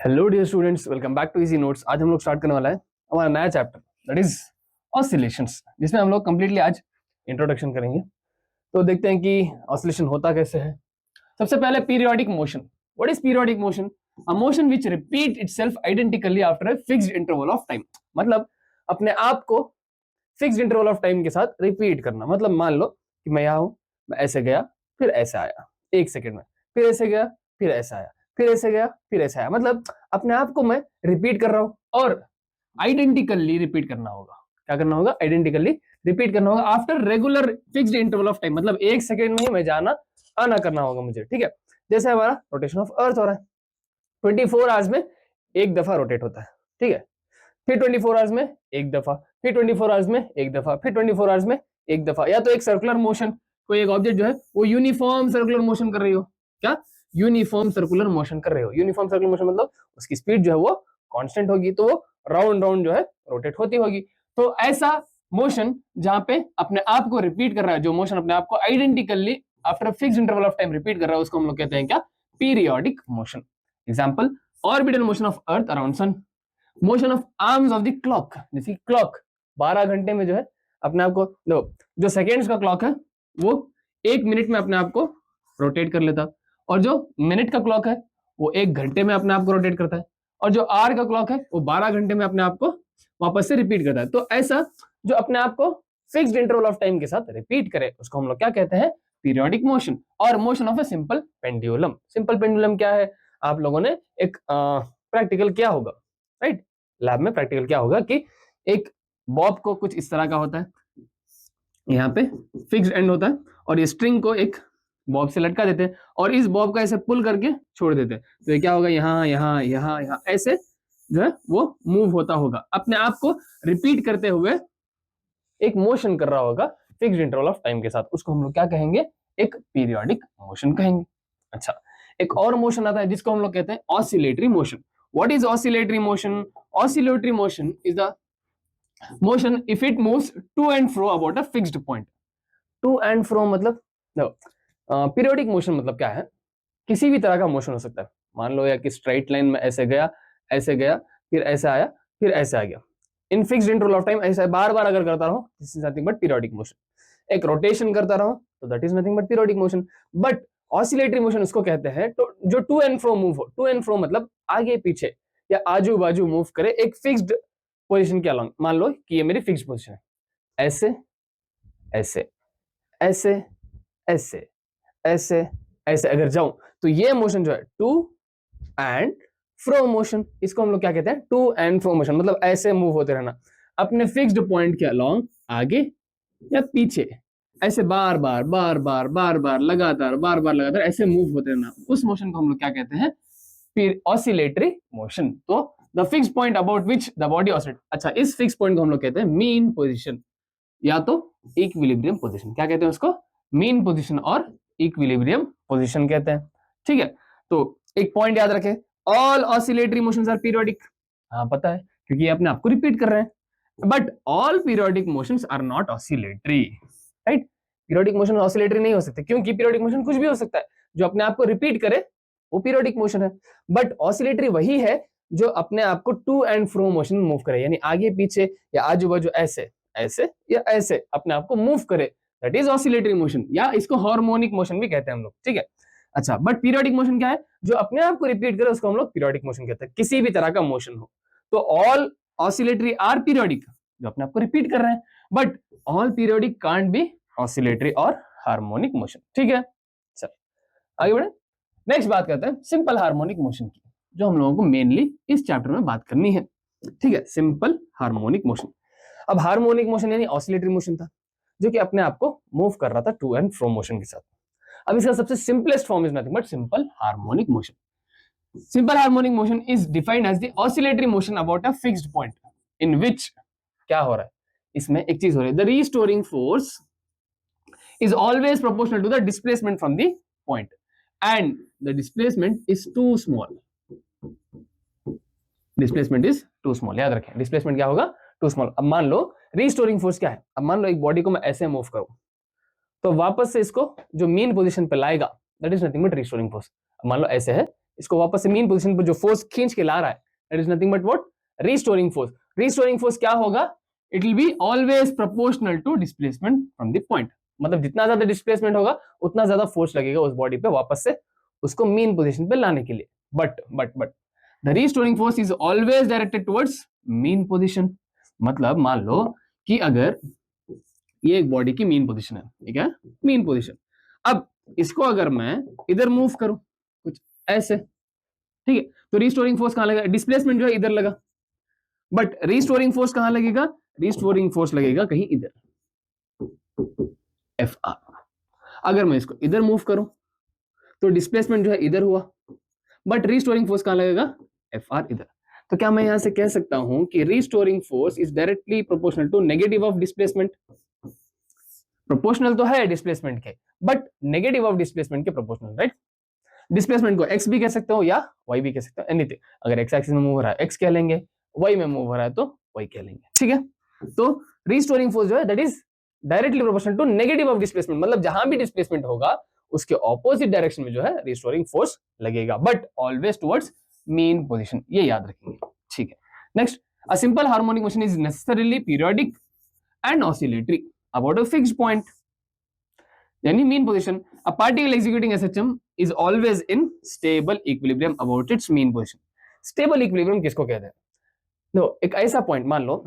Hello dear students, welcome back to easy notes. आज हम लोग स्टार्ट करने वाला है हमारा नया चैप्टर, दैट इज ऑसिलेशंस, जिसमें हम लोग कंप्लीटली आज इंट्रोडक्शन करेंगे। तो देखते हैं कि ऑसिलेशन होता कैसे है। सबसे पहले periodic motion. What is periodic motion? A motion which repeat itself identically after a fixed interval of time. मतलब अपने आप को फिक्स्ड इंटरवल ऑफ टाइम के साथ रिपीट करना। मतलब मान लो कि मैं यहाँ हूं, मैं ऐसे गया, फिर ऐसे आया 1 सेकेंड में, फिर ऐसे गया, फिर ऐसा आया, फिर ऐसे गया, फिर ऐसा आया। मतलब अपने आप को मैं रिपीट कर रहा हूं और आइडेंटिकली रिपीट करना होगा। क्या करना होगा? आइडेंटिकली रिपीट करना होगा after regular fixed interval of time. मतलब 1 सेकेंड में ही मैं जाना आना करना होगा मुझे। ठीक है, जैसे हमारा रोटेशन ऑफ अर्थ हो रहा है, 24 आवर्स में एक दफा रोटेट होता है। ठीक है, फिर 24 आवर्स में एक दफा, फिर 24 आवर्स में एक दफा, फिर 24 आवर्स में एक दफा। या तो एक सर्कुलर मोशन, कोई एक ऑब्जेक्ट जो है वो यूनिफॉर्म सर्कुलर मोशन कर रही हो। क्या? यूनिफॉर्म सर्कुलर मोशन कर रहे हो। यूनिफॉर्म सर्कुलर मोशन मतलब उसकी स्पीड जो है वो कांस्टेंट होगी, तो वो राउंड राउंड जो है रोटेट होती होगी। तो ऐसा मोशन जहां पे अपने आप को रिपीट कर रहा है, जो मोशन अपने आप को identically after fixed interval of time repeat कर रहा है, उसको हम लोग कहते हैं क्या? Periodic motion. Example, orbital motion of earth around sun, motion of arms of the clock. जैसे क्लॉक 12 घंटे में जो है अपने आप को, जो सेकेंड्स का क्लॉक है वो 1 मिनट में अपने आप को रोटेट कर लेता, और जो मिनट का क्लॉक है वो 1 घंटे में अपने आप को रोटेट करता है, और जो आवर का क्लॉक है वो 12 घंटे में अपने आप को वापस से रिपीट करता है। तो ऐसा जो अपने आप को फिक्स्ड इंटरवल ऑफ टाइम के साथ रिपीट करे, उसको हम लोग क्या कहते हैं? Periodic motion. और motion of a simple pendulum. Simple pendulum क्या है? आप लोगों ने एक प्रैक्टिकल किया होगा, राइट? लैब में प्रैक्टिकल क्या होगा कि एक बॉब को कुछ इस तरह का होता है, यहाँ पे फिक्स्ड एंड होता है, और ये स्ट्रिंग को एक बॉब से लटका देते हैं, और इस बॉब का ऐसे पुल करके छोड़ देते हैं। तो ये क्या होगा? यहाँ यहाँ यहाँ यहाँ ऐसे जो है वो मूव होता होगा, अपने आप को रिपीट करते हुए एक मोशन कर रहा होगा फिक्स्ड इंटरवल ऑफ टाइम के साथ। उसको हम लोग क्या कहेंगे? एक पीरियोडिक मोशन कहेंगे। अच्छा, एक और मोशन आता है जिसको हम लोग कहते हैं oscillatory motion. What is oscillatory motion? Oscillatory motion is the motion if it moves to and fro about a fixed point. To and fro मतलब, पीरियोडिक मोशन मतलब क्या है? किसी भी तरह का मोशन हो सकता है। मान लो या कि स्ट्राइट लाइन में ऐसे गया, फिर ऐसे आया, फिर ऐसे आ गया, in fixed interval of time. ऐसा बार बार अगर करता रहो, this is nothing but periodic motion. एक रोटेशन करता रहो तो that is nothing but periodic motion. But oscillatory motion उसको कहते हैं तो जो टू एंड फ्रो मूव हो। टू एंड फ्रो मतलब आगे पीछे या आजू बाजू मूव करे एक फिक्स्ड पोजीशन के अलॉन्ग। मान लो कि ये मेरी फिक्स्ड पोजीशन है, ऐसे ऐसे ऐसे ऐसे ऐसे ऐसे अगर जाऊं तो ये मोशन जो है टू एंड फ्रो मोशन। इसको हम लोग क्या कहते हैं? To and fro motion. मतलब ऐसे मूव होते रहना अपने फिक्स्ड पॉइंट के अलॉन्ग, आगे या पीछे, ऐसे बार बार बार बार बार बार लगातार बार बार लगातार ऐसे मूव होते रहना। उस मोशन को हम लोग क्या कहते हैं? फिर ऑसिलेटरी मोशन। तो the fixed point about which the body oscillate. अच्छा, इस फिक्स पॉइंट को हम लोग कहते हैं मीन पोजिशन या तो इक्विलिब्रियम पोजिशन। क्या कहते हैं उसको? मीन पोजिशन और इक्विलिब्रियम पोजिशन कहते हैं। ठीक है, तो एक पॉइंट याद रखें, all oscillatory motions are periodic. हाँ पता है, क्योंकि ये अपने आप को रिपीट कर रहे हैं। But all periodic motions are not oscillatory, right? Periodic motion oscillatory नहीं हो सकते, क्योंकि पीरियोडिक मोशन कुछ भी हो सकता है जो अपने आप को रिपीट करे, वो पीरियोडिक मोशन है। बट ऑसिलेटरी वही है जो अपने आप को to and fro motion move करे, यानी आगे पीछे या आजू बाजू ऐसे ऐसे या ऐसे अपने आप को मूव करे, दैट इज ऑसिलेटरी मोशन, या इसको हार्मोनिक मोशन भी कहते हैं हम लोग। ठीक है, अच्छा, बट पीरियोडिक मोशन क्या है? जो अपने आप को रिपीट करे उसको हम लोग पीरियोडिक मोशन कहते हैं, किसी भी तरह का मोशन हो। तो ऑल ऑसिलेटरी आर पीरियोडिक, जो अपने आप को रिपीट कर रहे हैं, but all periodic can't be oscillatory और हार्मोनिक मोशन। ठीक है, चल आगे बढ़े। नेक्स्ट बात करते हैं सिंपल हार्मोनिक मोशन की, जो हम लोगों को मेनली इस चैप्टर में बात करनी है। ठीक है, सिंपल हार्मोनिक मोशन। अब हार्मोनिक मोशन यानी ऑसिलेटरी मोशन था, जो कि अपने आप को मूव कर रहा था टू एंड फ्रो मोशन के साथ। अब इसका सबसे simplest form is nothing but simple harmonic motion. Simple harmonic motion is defined as the oscillatory motion about a fixed point in which क्या हो रहा है? इसमें एक चीज हो रही है, the restoring force is always proportional to the displacement from the point and the displacement is too small. Displacement is too small, याद रखें displacement क्या होगा? Too small. अब मान लो रीस्टोरिंग फोर्स क्या है? अब मान लो एक बॉडी को मैं ऐसे मूव करूं तो वापस से इसको जो मीन पोजीशन पे लाएगा, that is nothing but restoring force. अब मान लो ऐसे है, इसको वापस से मीन पोजीशन पर जो फोर्स खींच के ला रहा है, that is nothing but what, restoring force. Restoring force क्या होगा, it will be always proportional to displacement from the point. मतलब जितना ज्यादा डिस्प्लेसमेंट होगा उतना ज्यादा फोर्स लगेगा उस बॉडी पे वापस से उसको मीन पोजीशन पे लाने के लिए। But the restoring force is always directed towards mean position. मतलब मान लो कि अगर ये एक बॉडी की मीन पोजीशन है, ठीक है, मीन पोजीशन। अब इसको अगर मैं इधर मूव करूं कुछ ऐसे, ठीक है, तो रीस्टोरिंग फोर्स कहां लगेगा, डिस्प्लेसमेंट जो है इधर लगा, बट रीस्टोरिंग फोर्स कहां लगेगा, रीस्टोरिंग फोर्स लगेगा कहीं इधर, एफ आर। अगर मैं इसको इधर मूव करूं तो डिस्प्लेसमेंट जो है इधर हुआ, बट रीस्टोरिंग फोर्स कहां लगेगा, एफ आर इधर। तो क्या मैं यहां से कह सकता हूं कि restoring force is directly proportional to negative of displacement. Proportional तो है डिस्प्लेसमेंट के, बट नेगेटिव ऑफ डिस्प्लेसमेंट के प्रोपोर्शनल, राइट। डिस्प्लेसमेंट को एक्स भी कह सकते हो या वाई भी कह सकते हो, एनीथिंग। अगर एक्स एक्सिस में मूव हो रहा है एक्स कह लेंगे, वाई में मूव हो रहा है तो वाई कह लेंगे, ठीक है। तो रीस्टोरिंग फोर्स जो है that is directly proportional to negative of displacement. मतलब जहां भी डिस्प्लेसमेंट होगा उसके ऑपोजिट डायरेक्शन में जो है रीस्टोरिंग फोर्स लगेगा, but always towards mean position, ये याद रखेंगे, ठीक है। Next, a simple harmonic motion is necessarily periodic and oscillatory about a fixed point, यानी mean position. A particle executing SHM is always in stable equilibrium about its mean position. Stable equilibrium किसको कहते हैं, तो एक ऐसा point, मान लो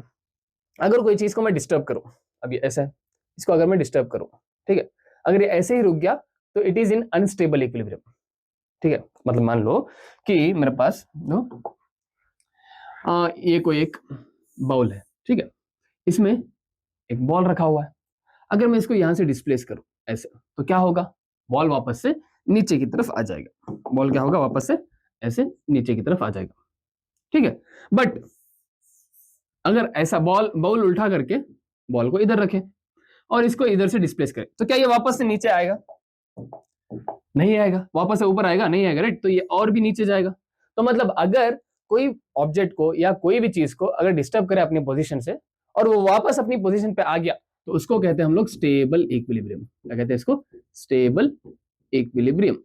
अगर कोई चीज को मैं डिस्टर्ब करूं, अब ये ऐसा है, इसको अगर मैं डिस्टर्ब करूं, ठीक है, अगर ये ऐसे ही रुक गया तो it is in unstable equilibrium, ठीक है। मतलब मान लो कि मेरे पास ये कोई एक बाउल है, ठीक है, इसमें एक बॉल रखा हुआ है। अगर मैं इसको यहां से डिस्प्लेस करूं ऐसे, तो क्या होगा, बॉल वापस से नीचे की तरफ आ जाएगा। बॉल क्या होगा, वापस से ऐसे नीचे की तरफ आ जाएगा, ठीक है। बट अगर ऐसा बाउल उल्टा करके बॉल को इधर रखें और इसको इधर से डिस्प्लेस करें, तो क्या ये वापस से नीचे आएगा, नहीं आएगा। वापस से ऊपर आएगा, नहीं आएगा, राइट। तो ये और भी नीचे जाएगा। तो मतलब अगर कोई ऑब्जेक्ट को या कोई भी चीज को अगर डिस्टर्ब करे अपनी पोजीशन से और वो वापस अपनी पोजीशन पे आ गया, तो उसको कहते हैं हम लोग स्टेबल इक्विलिब्रियम। क्या कहते हैं इसको, स्टेबल इक्विलिब्रियम।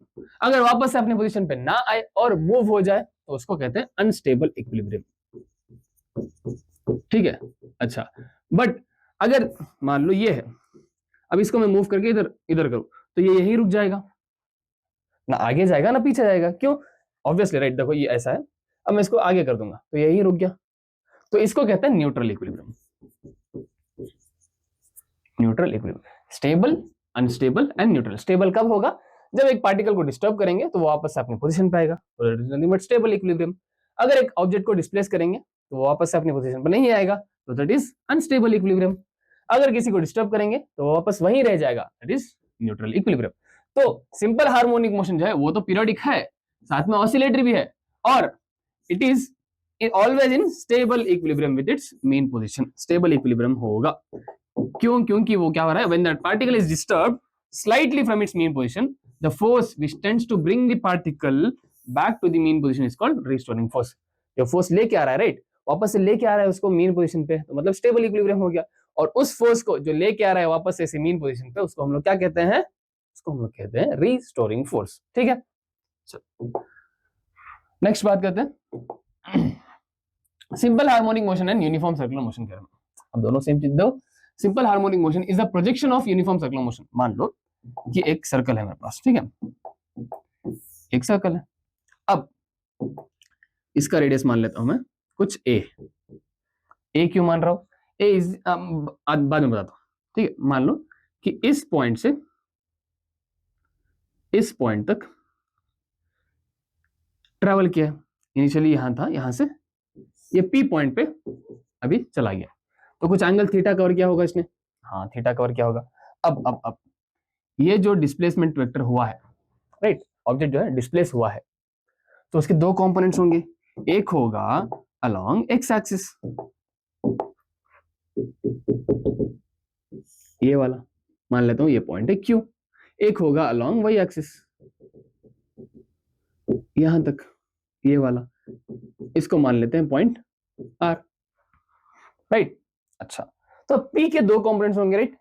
अगर वापस से अपनी पोजीशन पे ना आए और मूव हो जाए तो उसको कहते हैं अनस्टेबल इक्विलिब्रियम, ठीक है। अच्छा, बट अगर मान लो ये है, अब इसको मैं मूव करके इधर इधर करूं तो ये यहीं रुक जाएगा, ना आगे जाएगा ना पीछे जाएगा। क्यों, ऑब्वियसली, राइट। देखो ये ऐसा है, अब मैं इसको आगे कर दूंगा तो यहीं रुक गया, तो इसको कहते हैं neutral equilibrium. Neutral equilibrium, stable, unstable and neutral. Stable कब होगा, जब एक पार्टिकल को डिस्टर्ब करेंगे तो वो वापस से अपनी पोजीशन पे आएगा, तो that is nothing but stable equilibrium. अगर एक ऑब्जेक्ट को डिस्प्लेस करेंगे तो वो वापस से अपनी पोजीशन पर नहीं आएगा, तो दैट इज अनस्टेबल इक्विलिब्रियम। अगर किसी को डिस्टर्ब करेंगे तो वो वापस वहीं रह जाएगा, दैट इज न्यूट्रल इक्विलिब्रियम। तो सिंपल हार्मोनिक मोशन जो है वो तो पीरियोडिक है, साथ में ऑसिलेटरी भी है, और it is always in stable equilibrium with its main position. Stable equilibrium होगा, क्यों, क्योंकि वो क्या हो रहा है, when that particle is disturbed slightly from its mean position, the force which tends to bring the particle back to the mean position is called restoring force। जो force लेके आ रहा है, राइट, वापस से लेके आ रहा है उसको मीन पोजीशन पे, तो मतलब स्टेबल इक्विलिब्रियम हो गया। और उस फोर्स को जो लेके आ रहा है वापस से मीन पोजीशन पे, उसको हम लोग क्या कहते हैं, उसको हम लोग कहते हैं रिस्टोरिंग फोर्स, ठीक है। नेक्स्ट बात करते हैं simple harmonic motion and uniform circular motion के बारे में। अब दोनों सेम चीज दो। Simple harmonic motion is the projection of uniform circular motion. मान लो कि एक सर्कल है मेरे पास, ठीक है, एक सर्कल है। अब इसका रेडियस मान लेता हूं मैं कुछ ए क्यों मान रहा हूं, ए इज बाद में बताता हूं, ठीक है। मान लो कि इस पॉइंट से इस पॉइंट तक ट्रेवल किया, इनिशियली यहां था, यहां से ये पी पॉइंट पे अभी चला गया, तो कुछ एंगल थीटा कवर किया होगा इसने, हाँ थीटा कवर किया होगा। अब ये जो डिस्प्लेसमेंट वेक्टर हुआ है, राइट, ऑब्जेक्ट जो है डिस्प्लेस हुआ है, तो उसके दो कंपोनेंट्स होंगे। एक होगा अलोंग एक्स एक्सिस, ये वाला मान लेता हूं ये पॉइंट है क्यू। एक होगा अलोंग वाई एक्सिस, यहां तक, ये वाला, इसको मान लेते हैं पॉइंट आर, राइट। अच्छा, तो पी के दो कंपोनेंट्स होंगे, राइट।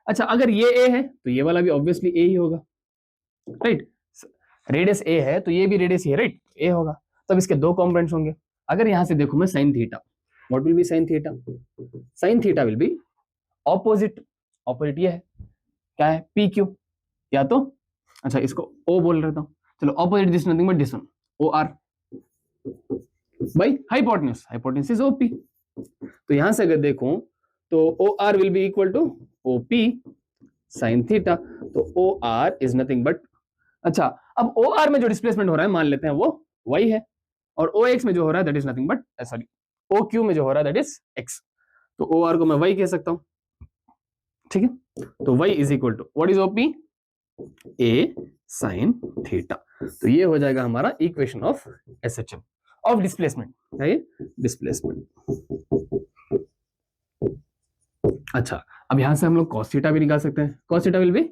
अच्छा, अगर ये ए है तो ये वाला भी ऑब्वियसली ए ही होगा, राइट। रेडियस ए है तो ये भी रेडियस है, राइट। ए होगा। तब इसके दो कॉम्पोनेंट्स होंगे। अगर यहां से देखो मैं sine theta, what will B sine theta? Sine theta will be opposite, opposite ये है क्या है, पी क्यू, या तो अच्छा इसको ओ बोल रहा हूं, चलो opposite this nothing but this one, O R by hypotenuse, hypotenuse is OP. तो यहां से अगर देखो तो O R will be equal to OP sine theta. तो O R is nothing but, अच्छा अब ओ आर में जो डिस्प्लेसमेंट हो रहा है मान लेते हैं वो y है, और ओ एक्स में जो हो रहा है that is nothing but, sorry O Q में जो हो रहा है दैट इज x। तो ओ आर को मैं y कह सकता हूं, ठीक है। तो y is equal to what is OP, a sine theta. तो ये हो जाएगा हमारा equation of SHM of displacement, क्या ये डिस्प्लेसमेंट। अच्छा अब यहां से हम लोग cos थीटा भी निकाल सकते हैं। cos theta will be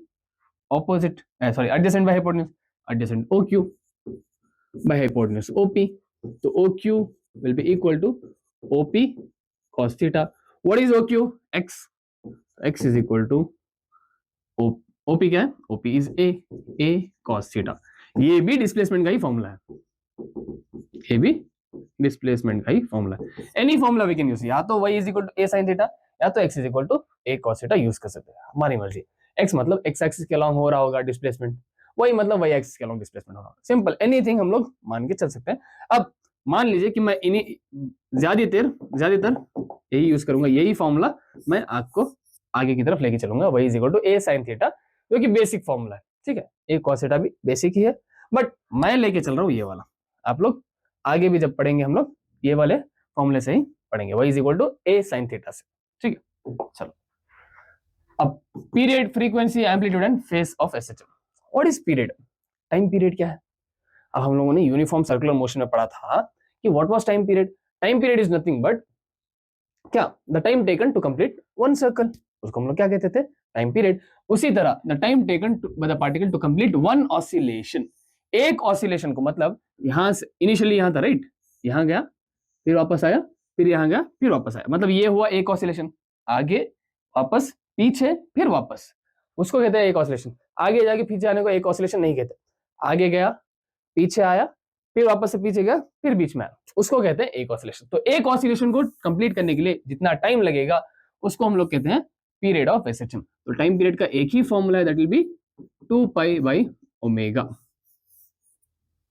opposite, sorry adjacent by hypotenuse, adjacent O Q by hypotenuse OP. तो O Q will be equal to OP cos theta. What is O Q, X, X is equal to OP क्या है, OP is a cos theta. ये भी displacement का ही formula है, ये भी डिस्प्लेसमेंट का ही फॉर्मूला है। Any formula we can use, या तो y is equal to a sin theta, या तो x is equal to a cos theta use कर सकते हैं, हमारी मर्जी। x मतलब x एक्सिस के अलोंग हो रहा होगा डिस्प्लेसमेंट, y मतलब y एक्सिस के अलोंग डिस्प्लेसमेंट होगा। सिंपल, एनीथिंग हम लोग मान के चल सकते हैं। अब मान लीजिए कि मैं इन्हीं ज्यादातर यही यूज करूंगा, यही फॉर्मूला मैं आपको आगे की तरफ लेके चलूंगा, y is equal to a sin theta, जो कि बेसिक फॉर्मूला है, ठीक है। a cos थीटा भी बेसिक ही है, बट मैं लेके चल रहा हूँ ये वाला। आप लोग आगे भी जब पढ़ेंगे हम लोग ये वाले फॉर्मूले से ही पढ़ेंगे, y is equal to a sin theta से, ठीक है। चलो अब period, frequency, amplitude and phase of SHM. What is period? Time period क्या है? अब हम लोगों ने यूनिफॉर्म सर्कुलर मोशन में पढ़ा था कि what was time period. Time period is nothing but क्या, the time taken to complete one circle, उसको हम लोग क्या कहते थे, टाइम पीरियड। उसी तरह the time taken by the particle to complete one oscillation, एक ऑसिलेशन को, मतलब यहां से इनिशियली यहां था राइट, यहां गया फिर वापस आया, फिर यहां गया फिर वापस आया, मतलब ये हुआ एक ऑसिलेशन। आगे वापस पीछे फिर वापस, उसको कहते हैं एक ऑसिलेशन। आगे जाके पीछे आने को एक ऑसिलेशन नहीं कहते। आगे गया पीछे आया फिर वापस से पीछे गया फिर बीच में आया, उसको कहते हैं एक ऑसिलेशन। तो एक ऑसिलेशन को कंप्लीट करने के लिए जितना टाइम लगेगा उसको हम लोग कहते हैं पीरियड ऑफ एसएचएम। तो टाइम पीरियड का एक ही फॉर्मूला है, that will B 2 pi by omega.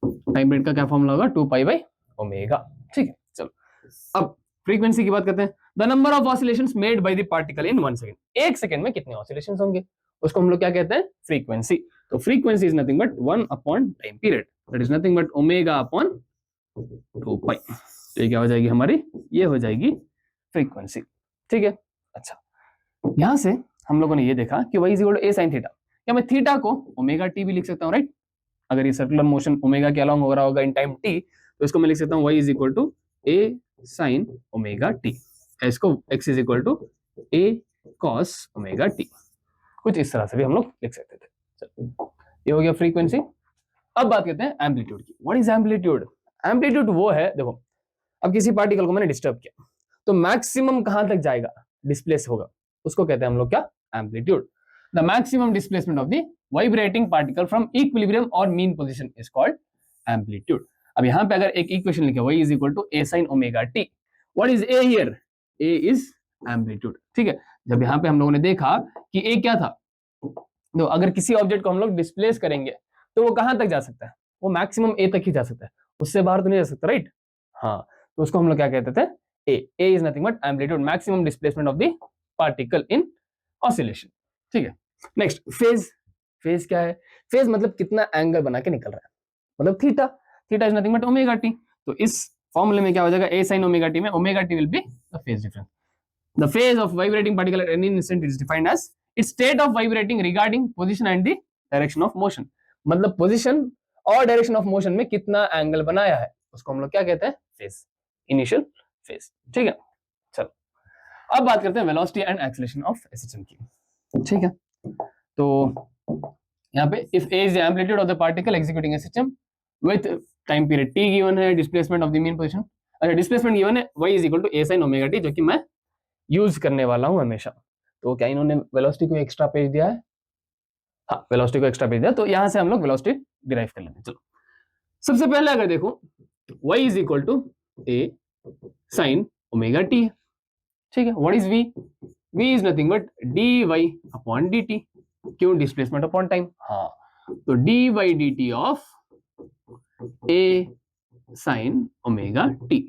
Time period का क्या फॉर्मूला होगा, 2 पाई बाई ओमेगा, ठीक है। चलो अब फ्रीक्वेंसी की बात करते हैं। The number of oscillations made by the particle in 1 second, एक सेकंड में कितने ऑसिलेशंस होंगे उसको हम लोग क्या कहते हैं, फ्रीक्वेंसी। तो frequency is nothing but 1 upon time period, that is nothing but omega upon 2 पाई। तो ये क्या हो जाएगी हमारी, ये हो जाएगी फ्रीक्वेंसी, ठीक है। अच्छा यहां से हम लोगों ने ये देखा कि y is equal to a sin theta, क्या मैं थीटा को ओमेगा टी भी लिख सकता हूं राइट। अगर ये सर्कुलर मोशन ओमेगा के अलोंग हो रहा होगा इन टाइम t, तो इसको मैं लिख सकता हूं y is equal to a sin omega t, इसको x is equal to a cos omega t, कुछ इस तरह से भी हम लोग लिख सकते थे। चलो ये हो गया फ्रीक्वेंसी। अब बात करते हैं एम्पलीट्यूड की। What is amplitude? एम्पलीट्यूड वो है, देखो अब किसी पार्टिकल को मैंने डिस्टर्ब किया तो मैक्सिमम कहां तक जाएगा, डिस्प्लेस होगा, उसको कहते हैं हम लोग क्या, amplitude. The maximum displacement of the vibrating particle from equilibrium और mean position is called amplitude. अब यहां पे अगर एक इक्वेशन लिखे y is equal to a sin omega t, what is a here, a is amplitude, ठीक है। जब यहां पे हम लोगों ने देखा कि a क्या था, तो अगर किसी ऑब्जेक्ट को हम लोग डिस्प्लेस करेंगे तो वो कहां तक जा सकता है, वो मैक्सिमम a तक ही जा सकता है, उससे बाहर तो नहीं जा सकता राइट। हाँ तो उसको हम लोग क्या कहते थे, a is nothing but amplitude, maximum displacement of the particle in oscillation, ठीक है। नेक्स्ट फेज, फेज क्या है, फेज मतलब कितना एंगल बना के निकल रहा है, मतलब theta, theta is nothing but omega t. तो इस फॉर्मूले में क्या हो जाएगा, a sin ओमेगा टी में omega t will be the phase difference. The phase of vibrating particle at any instant is defined as its state of vibrating regarding position and the direction of motion, मतलब position और direction of motion में कितना angle बनाया है उसको हम लोग क्या कहते हैं, फेज, इनिशियल फेज, ठीक है। चलो अब बात करते हैं velocity and acceleration of SHM की, ठीक है। तो यहाँ पे if a is the amplitude of the particle executing SHM with time period t given है, displacement of the mean position, अच्छा डिस्प्लेसमेंट गिवन है, y is equal to a sin omega t, जो कि मैं यूज करने वाला हूं हमेशा। तो क्या इन्होंने वेलोसिटी को एक्स्ट्रा पेज दिया है, हाँ वेलोसिटी को एक्स्ट्रा पेज दिया, तो यहां से हम लोग वेलोसिटी डिराइव कर लेंगे। चलो सबसे पहले अगर देखो y is equal to a sine omega t, ठीक है। What is v? v is nothing but dy upon dt। क्यों? Displacement upon time. हाँ, तो dy dt of a sine omega t,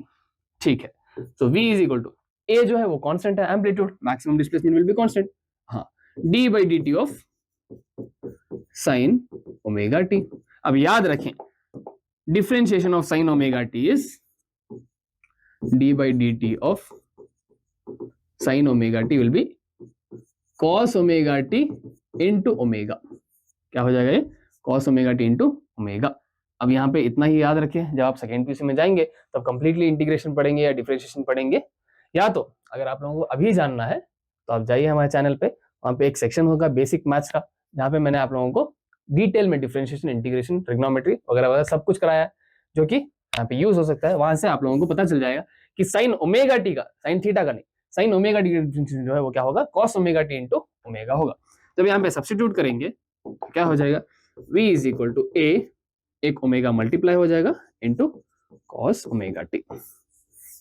ठीक है। So v is equal to a जो है वो कांस्टेंट है, amplitude, maximum displacement will be constant. हाँ, d by dt of sine omega t. अब याद रखें, differentiation of sine omega t is d by dt of sine omega t will B cos omega T into omega. क्या हो जाएगा ये? cos omega T into omega. अब यहाँ पे इतना ही याद रखें, जब आप सेकेंड पीसी में जाएंगे तब कंप्लीटली इंटीग्रेशन पढ़ेंगे या डिफरेंशिएशन पढ़ेंगे, या तो अगर आप लोगों को अभी जानना है तो आप जाइए हमारे चैनल पे, वहाँ पे एक सेक्शन होगा बेसिक मैथ्स का, जहाँ पे मैंने आप लोगों को डिटेल में डिफरेंशिएशन, इंटीग्रेशन, ट्रिग्नोमेट्री वगैरह वगैरह सब कुछ कराया है, जो कि यहाँ पे यूज हो सकता है। वहां से आप लोगों को पता चल जाएगा कि साइन ओमेगा टी का, साइन थीटा का नहीं, साइन ओमेगा टी का डिफरेंशिएशन जो है वो क्या होगा? cos omega T into omega होगा। जब यहाँ पे सब्स्टिट्यूट करेंगे तो क्या हो जाएगा? v इज इक्वल टू ए, एक ओमेगा मल्टीप्लाई हो जाएगा इंटू cos ओमेगा टी,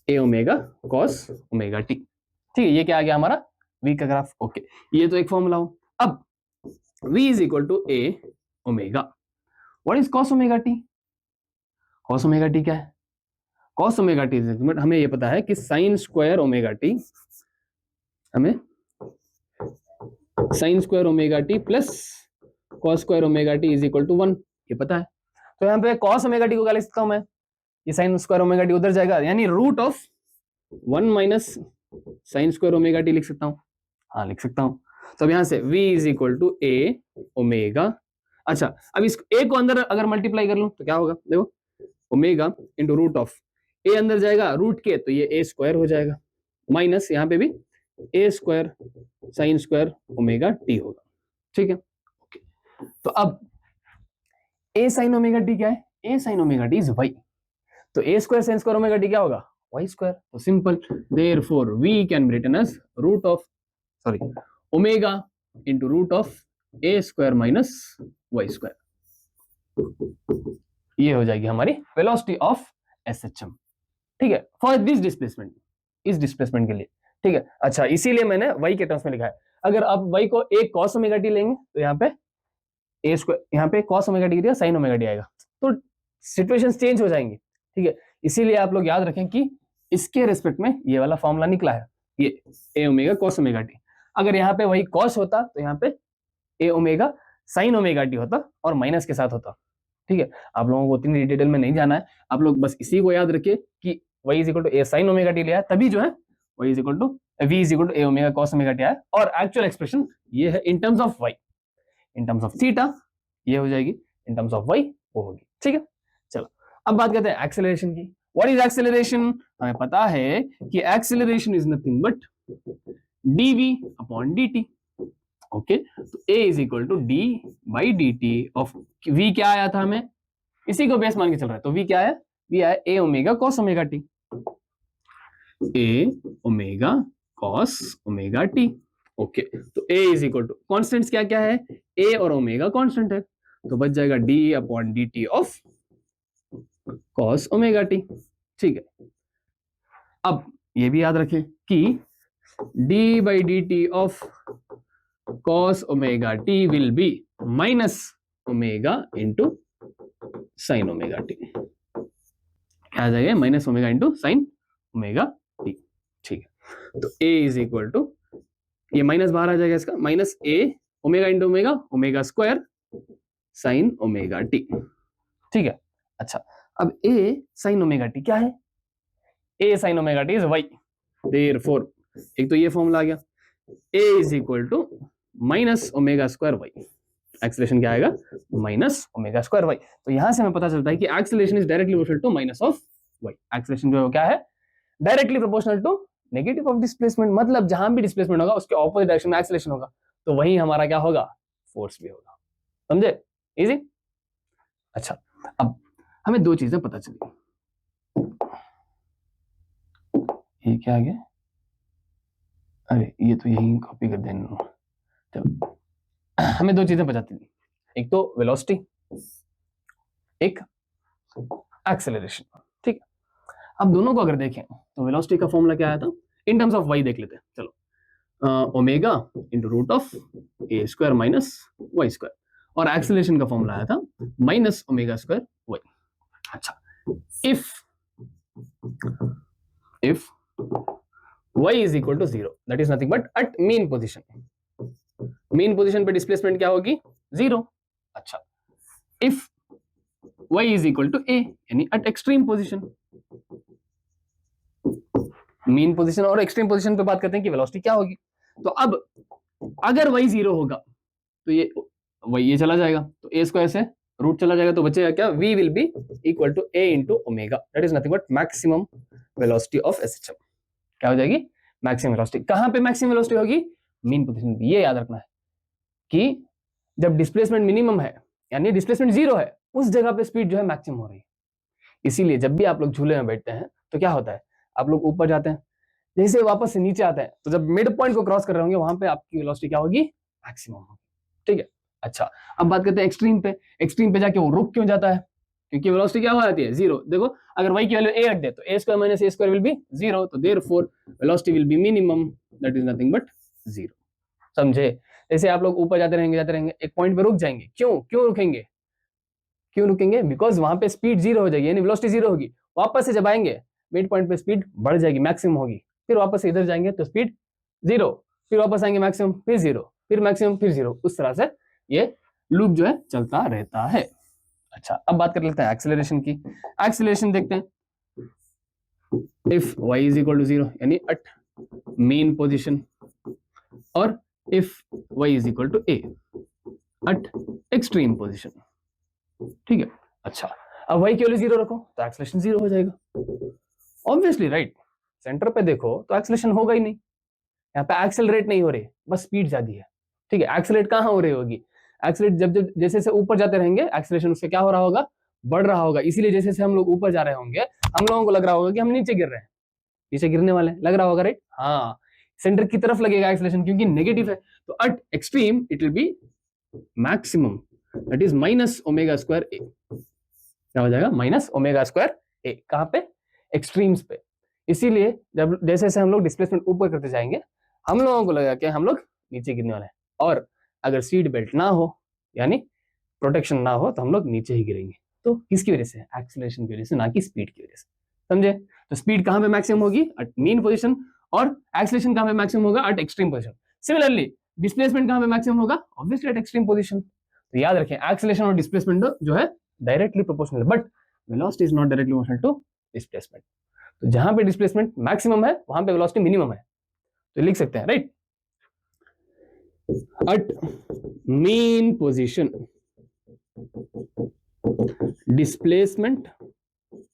ए ओमेगा cos ओमेगा टी, ठीक है। ये क्या आ गया हमारा? v का ग्राफ। ओके, ये तो एक फॉर्मूला हो। अब v is equal to a omega, what is cos omega t? cos omega t क्या है? cos ओमेगा टी बट हमें ये पता है कि साइन स्क्वायर ओमेगा टी, हमें sine square omega t plus cos square omega t is equal to 1, ये पता है। तो यहाँ पे cos ओमेगा टी को क्या लिख सकता हूं मैं? ये साइन स्क्वायर ओमेगा टी उधर जाएगा, यानी root of 1 minus sine square omega t लिख सकता हूं। हाँ, लिख सकता हूं। तो अब यहाँ से v is equal to a omega. अच्छा, अब इस ए को अंदर अगर मल्टीप्लाई कर लूं तो क्या होगा? देखो, ओमेगा इंटू रूट ऑफ ए अंदर जाएगा रूट के, तो ये ए स्क्वायर हो जाएगा, माइनस यहाँ पे भी a square sine square omega t होगा, ठीक है। ओके, तो अब ए साइन ओमेगा टी क्या है? A sine omega t is y, तो a square sine square omega t क्या होगा? Y square. तो simple, therefore we can be written as root of, sorry, omega into root of a square minus y square. ये हो जाएगी हमारी velocity of SHM, ठीक है, फॉर दिस डिस्प्लेसमेंट, इस डिस्प्लेसमेंट के लिए, ठीक है। अच्छा, इसीलिए मैंने y के टर्म्स में लिखा है। अगर आप y को एक cos ओमेगा टी लेंगे तो यहाँ पे a स्क्वायर, यहाँ पे cos ओमेगा टी दिया, sin ओमेगा टी आएगा, तो सिचुएशंस चेंज हो जाएंगी, ठीक है। इसीलिए आप लोग याद रखें कि इसके रिस्पेक्ट में ये वाला फॉर्मूला निकला है, ये a omega cos omega T. अगर यहाँ पे वही cos होता तो यहाँ पे a omega sin omega T होता और माइनस के साथ होता, ठीक है। आप लोगों को इतनी डिटेल में नहीं जाना है, आप लोग बस इसी को याद रखिए कि y is equal to a sine omega t लिया है, तभी जो है y is equal to v is equal to a omega cos omega t है, और एक्चुअल एक्सप्रेशन ये है in terms of y, in terms of theta ये हो जाएगी, इन टर्म्स ऑफ y वो होगी, ठीक है। चलो, अब बात करते हैं एक्सेलरेशन की। What is acceleration? हमें पता है कि acceleration is nothing but dv upon dt। Okay, तो a is equal to d by dt of v, क्या आया था हमें, इसी को बेस मान के चल रहा है, तो v क्या है? v आया a omega cos omega t, a omega cos omega t। Okay, तो a is equal to, constants क्या क्या है? a और ओमेगा कांस्टेंट है, तो बच जाएगा d upon dt of cos omega t, ठीक है। अब ये भी याद रखें कि d by dt of cos omega t will be minus omega into sine omega t, क्या आ जाएगा? Minus omega into sine omega t, ठीक है। तो a इज इक्वल टू, ये माइनस बाहर आ जाएगा, इसका minus a omega into omega, omega square sine omega t, ठीक है। अच्छा, अब a साइन ओमेगा टी क्या है? a sine omega t is y, therefore एक तो ये फॉर्मूला आ गया, a is equal to minus omega square y, acceleration क्या आएगा? Minus omega square y। तो यहां से हमें पता चलता है कि acceleration is directly proportional to minus of y। Acceleration जो है क्या है? Directly proportional to negative of displacement, मतलब जहां भी डिस्प्लेसमेंट होगा उसके ऑपोजिट डायरेक्शन में एक्सेलरेशन होगा, तो वही हमारा क्या होगा? फोर्स भी होगा, समझे? इजी। अच्छा, अब हमें दो चीजें पता चली, ये क्या आ गया? अरे ये तो यही कॉपी कर देना। चलो, हमें दो चीजें पता चली, एक तो वेलोसिटी, एक एक्सेलरेशन, ठीक है। अब दोनों को अगर देखें तो वेलोसिटी का फॉर्मूला क्या आया था इन टर्म्स ऑफ वाई देख लेते हैं, चलो omega into root of a square minus y square, और एक्सेलरेशन का फॉर्मूला आया था माइनस ओमेगा स्क्वायर वाई। अच्छा, if y is equal to 0, that is nothing but at mean position, mean position पे डिस्प्लेसमेंट क्या होगी, 0। अच्छा, if y is equal to a यानी at extreme position, mean position और extreme position पे बात करते हैं कि वेलोसिटी क्या होगी। तो अब अगर y 0 होगा तो ये चला जाएगा, तो a स्क्वायर से रूट चला जाएगा, तो बचेगा क्या, v will be equal to a into omega, that is nothing but maximum velocity of SHM. क्या हो जाएगी, मैक्सिमम वेलोसिटी। कहां पे मैक्सिमम वेलोसिटी होगी, मीन पोजीशन पे। ये याद रखना है कि जब डिस्प्लेसमेंट मिनिमम है यानी डिस्प्लेसमेंट 0 है, उस जगह पे स्पीड जो है मैक्सिमम हो रही है। इसीलिए जब भी आप लोग झूले में बैठते हैं तो क्या होता है, आप लोग ऊपर जाते हैं, जैसे वापस से नीचे आते हैं, तो जब मिड पॉइंट को क्रॉस कर रहे होंगे वहां पे आपकी वेलोसिटी क्या होगी, मैक्सिमम होगी, ठीक है। अच्छा, अब बात करते हैं एक्सट्रीम पे। एक्सट्रीम पे जाके वो रुक क्यों जाता है, क्योंकि वेलोसिटी क्या हो जाती है, 0। देखो अगर y की वैल्यू a रख दे तो a square minus a square will be 0, तो therefore velocity will be minimum, that is nothing but 0। समझे, जैसे आप लोग ऊपर जाते रहेंगे, एक पॉइंट पे रुक जाएंगे, क्यों रुकेंगे, बिकॉज वहां पे स्पीड 0 हो जाएगी, यानी वेलोसिटी 0 होगी। वापस से जब आएंगे मिड पॉइंट पे स्पीड बढ़ जाएगी, मैक्सिमम होगी, फिर वापस से इधर जाएंगे तो स्पीड 0, फिर वापस आएंगे मैक्सिमम, फिर 0, फिर मैक्सिमम, फिर 0, उस तरह से ये लूप जो है चलता रहता है। अच्छा, अब बात कर लेते हैं एक्सेलरेशन की। एक्सेलरेशन देखते हैं, if y is equal to 0 यानी एट मेन पोजीशन, और if y is equal to a at extreme position, ठीक है। अच्छा, अब y की वैल्यू 0 रखो तो एक्सेलरेशन 0 हो जाएगा, ऑब्वियसली राइट। सेंटर पे देखो तो एक्सेलरेशन होगा ही नहीं, यहाँ पे एक्सेलरेट नहीं हो रही, बस स्पीड ज्यादा है, ठीक है। एक्सेलरेट कहाँ हो रही होगी, एक्सेलरेट जब जब जैसे जैसे ऊपर जाते रहेंगे एक्सेलरेशन उससे क्या हो रहा होगा, बढ़ रहा होगा। इसीलिए जैसे जैसे हम लोग ऊपर जा रहे होंगे हम लोगों को लग रहा होगा कि हम नीचे गिर रहे हैं, नीचे गिरने वाले लग रहा होगा, राइट। हाँ, सेंटर की तरफ लगेगा एक्सेलरेशन क्योंकि नेगेटिव है, तो at extreme it will be maximum, that is minus omega square a. क्या हो जाएगा, माइनस ओमेगा स्क्वायर ए, कहां पे, एक्सट्रीम्स पे। इसीलिए जब जैसे जैसे हम लोग डिस्प्लेसमेंट ऊपर करते जाएंगे हम लोगों को लगेगा कि हम लोग नीचे गिरने वाले हैं, और अगर सीट बेल्ट ना हो यानी प्रोटेक्शन ना हो तो हम लोग नीचे ही गिरेंगे। तो किसकी वजह से, एक्सेलरेशन की वजह से, ना कि स्पीड की वजह से, समझे। तो स्पीड कहां पे मैक्सिमम होगी, एट मीन पोजीशन, और एक्सेलरेशन कहां पे मैक्सिमम होगा, eight extreme position. Similarly displacement कहां पे मैक्सिमम होगा, ऑब्वियसली एट एक्सट्रीम पोजीशन। तो याद रखें एक्सेलरेशन और डिस्प्लेसमेंट जो है directly proportional, but velocity is not directly proportional to displacement. तो जहां पे डिस्प्लेसमेंट मैक्सिमम है वहां पे वेलोसिटी मिनिमम है, तो लिख सकते हैं, right. At mean position displacement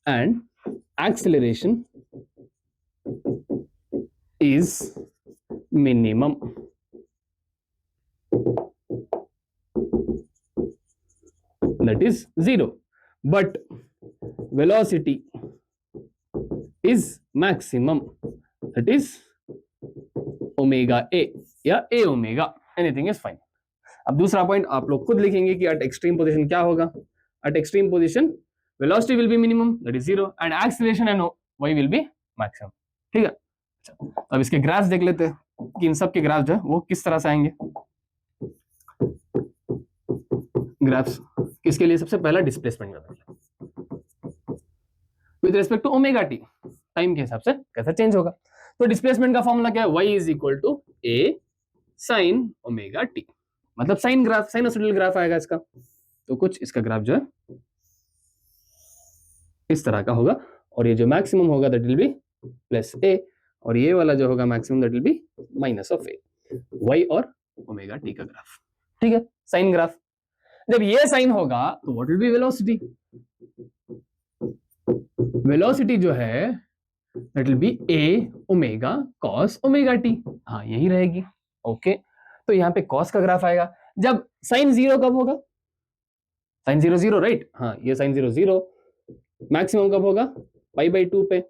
and acceleration is minimum, that is 0, but velocity is maximum, that is omega a या a omega, anything is fine। अब दूसरा पॉइंट आप लोग खुद लिखेंगे कि एट एक्सट्रीम पोजीशन क्या होगा, eight extreme position velocity will be minimum, that is 0, and acceleration and y will be maximum, ठीक है। अच्छा, अब इसके ग्राफ्स देख लेते हैं कि इन सब के ग्राफ जो है वो किस तरह से आएंगे। ग्राफ्स किसके लिए, सबसे पहला डिस्प्लेसमेंट का with respect to omega t, time के हिसाब से कैसा चेंज होगा। तो डिस्प्लेसमेंट का फॉर्मूला क्या है, y is equal to a sine omega t, मतलब साइन ग्राफ, साइनोसॉइडल ग्राफ आएगा इसका। तो कुछ इसका ग्राफ जो है इस तरह का होगा, और ये जो मैक्सिमम होगा that will be plus a, और ये वाला जो होगा maximum that will be minus of a, y और ओमेगा टी का ग्राफ, ठीक है, साइन ग्राफ। जब ये साइन होगा तो what will be velocity, velocity जो है that will be a omega cos omega t, हाँ यही रहेगी, ओके। तो यहाँ पे कॉस का ग्राफ आएगा जब साइन 0 कब होगा, साइन 0 0, राइट। हाँ, ये साइन 0 0, मैक्सिमम कब होगा, पाई बाई 2 पे,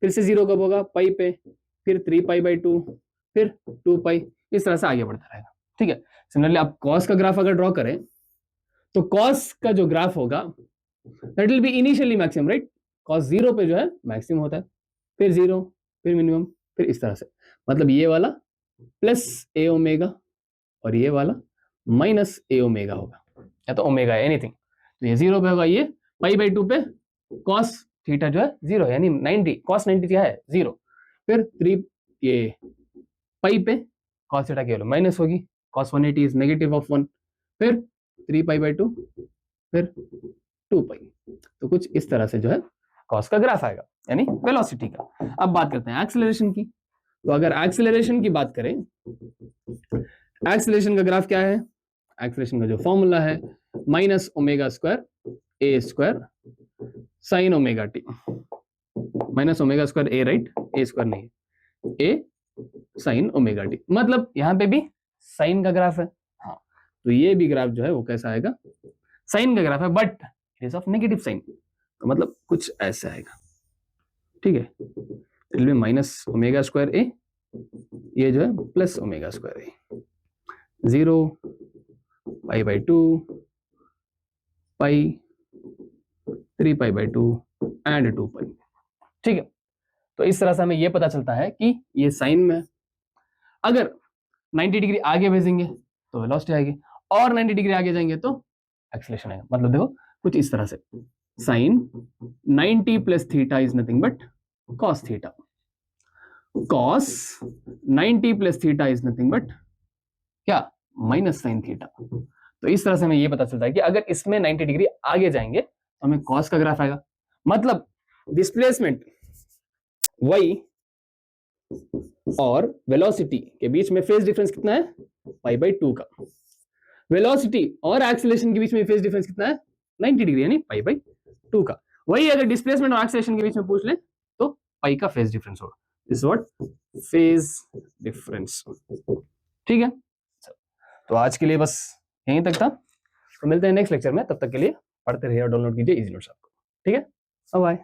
फिर से 0 कब होगा, पाई पे, फिर 3 पाई बाई 2, फिर 2 पाई, इस तरह से आगे बढ़ता रहेगा, ठीक है। सिमिलरली आप कॉस का ग्राफ अगर ड्रॉ करें तो कॉस का जो ग्राफ होगा that will B initially maximum, right? Cos zero पे जो है मैक्सिमम होता है, फिर जीरो, फिर मिनिमम, फिर इस तरह से। मतलब ये वाला प्लस ए ओमेगा और ये वाला माइनस ए ओमेगा होगा, या तो ओमेगा एनीथिंग। तो ये जीरो पे होगा, ये पाई बाई टू पे कॉस थीटा जो है जीरो, यानी 90, कॉस 90 क्या है जीरो। फिर 3 ये पाई पे कॉस थीटा केवल माइनस होगी, कॉस 180 इज नेगेटिव ऑफ 1, फिर 3 पाई बाई 2, फिर 2 पाई। तो कुछ इस तरह से जो है कॉस का ग्राफ आएगा, यानी वेलोसिटी का। अब बात करते हैं एक्सीलरेशन की। तो अगर एक्सीलरेशन की बात करें, एक्सीलरेशन का ग्राफ क्या है? एक्सीलरेशन का जो फॉर्मूला है minus omega square a square sine omega t, minus omega square a, right? A square नहीं, ए साइन ओमेगा टी। मतलब यहां पे भी साइन का ग्राफ है, हाँ। तो ये भी ग्राफ जो है वो कैसा आएगा? साइन का ग्राफ है, but it is of negative sine, तो मतलब कुछ ऐसा आएगा, ठीक है? It will be minus omega square a, ये जो है plus omega square a, 0 pi by 2 pi 3 pi by 2 and 2 pi, ठीक है? तो इस तरह से हमें ये पता चलता है कि ये साइन में अगर 90 डिग्री आगे भेजेंगे तो वेलोसिटी आएगी, और 90 डिग्री आगे जाएंगे तो एक्सीलरेशन आएगा। मतलब देखो कुछ इस तरह से, sine 90 plus theta is nothing but cos theta, cos 90 plus theta is nothing but क्या? Minus sine theta. तो इस तरह से हमें ये पता चलता है कि अगर इसमें 90 डिग्री आगे जाएंगे तो हमें कॉस का ग्राफ आएगा। मतलब डिस्प्लेसमेंट y और वेलोसिटी के बीच में फेज डिफरेंस कितना है? पाई बाई 2 का। वेलोसिटी और एक्सीलरेशन के बीच में फेज डिफरेंस कितना है? 90 डिग्री, यानी पाई बाई 2 का। वही अगर डिस्प्लेसमेंट और एक्सीलरेशन के बीच में पूछ ले तो पाई का फेज डिफरेंस होगा। This what? फेज डिफरेंस, ठीक है? तो आज के लिए बस यहीं तक था, तो मिलते हैं नेक्स्ट लेक्चर में। तब तक के लिए पढ़ते रहिए और डाउनलोड कीजिए इजी नोट्स आपको, ठीक है? Bye bye.